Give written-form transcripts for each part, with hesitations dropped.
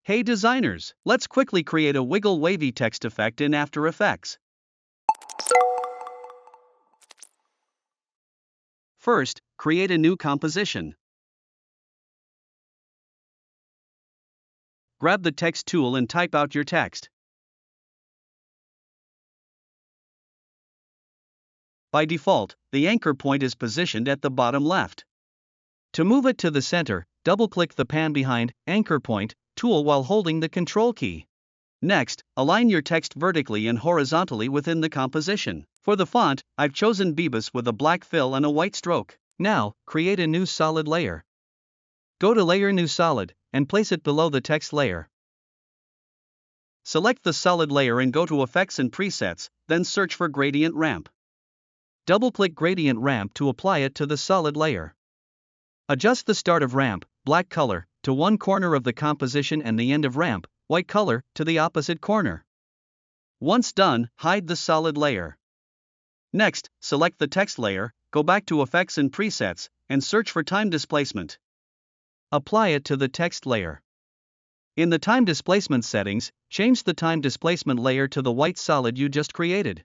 Hey designers, let's quickly create a wiggle wavy text effect in After Effects. First, create a new composition. Grab the text tool and type out your text. By default, the anchor point is positioned at the bottom left. To move it to the center, double-click the Pan Behind Anchor Point tool while holding the Control key. Next, align your text vertically and horizontally within the composition. For the font, I've chosen Bebas with a black fill and a white stroke. Now, create a new solid layer. Go to Layer New Solid, and place it below the text layer. Select the solid layer and go to Effects and Presets, then search for Gradient Ramp. Double-click Gradient Ramp to apply it to the solid layer. Adjust the start of ramp, black color, to one corner of the composition and the end of ramp, white color, to the opposite corner. Once done, hide the solid layer. Next, select the text layer, go back to Effects and Presets, and search for Time Displacement. Apply it to the text layer. In the Time Displacement settings, change the Time Displacement layer to the white solid you just created.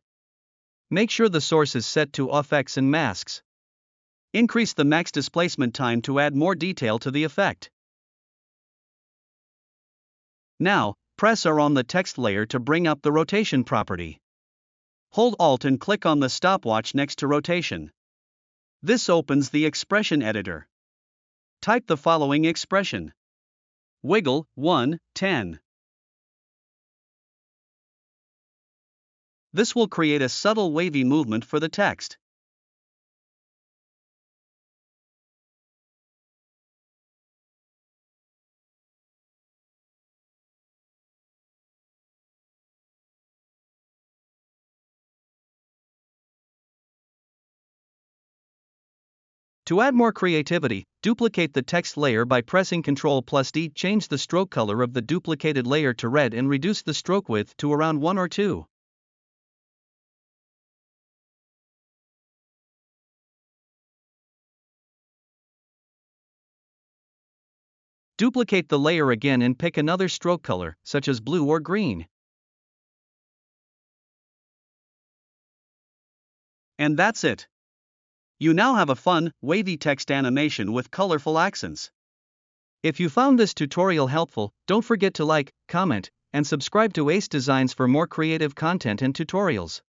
Make sure the source is set to Effects and Masks. Increase the max displacement time to add more detail to the effect. Now, press R on the text layer to bring up the rotation property. Hold Alt and click on the stopwatch next to rotation. This opens the expression editor. Type the following expression: wiggle 1:10. This will create a subtle wavy movement for the text. To add more creativity, duplicate the text layer by pressing Ctrl+D. Change the stroke color of the duplicated layer to red and reduce the stroke width to around 1 or 2. Duplicate the layer again and pick another stroke color, such as blue or green. And that's it. You now have a fun, wavy text animation with colorful accents. If you found this tutorial helpful, don't forget to like, comment, and subscribe to Ace Designs for more creative content and tutorials.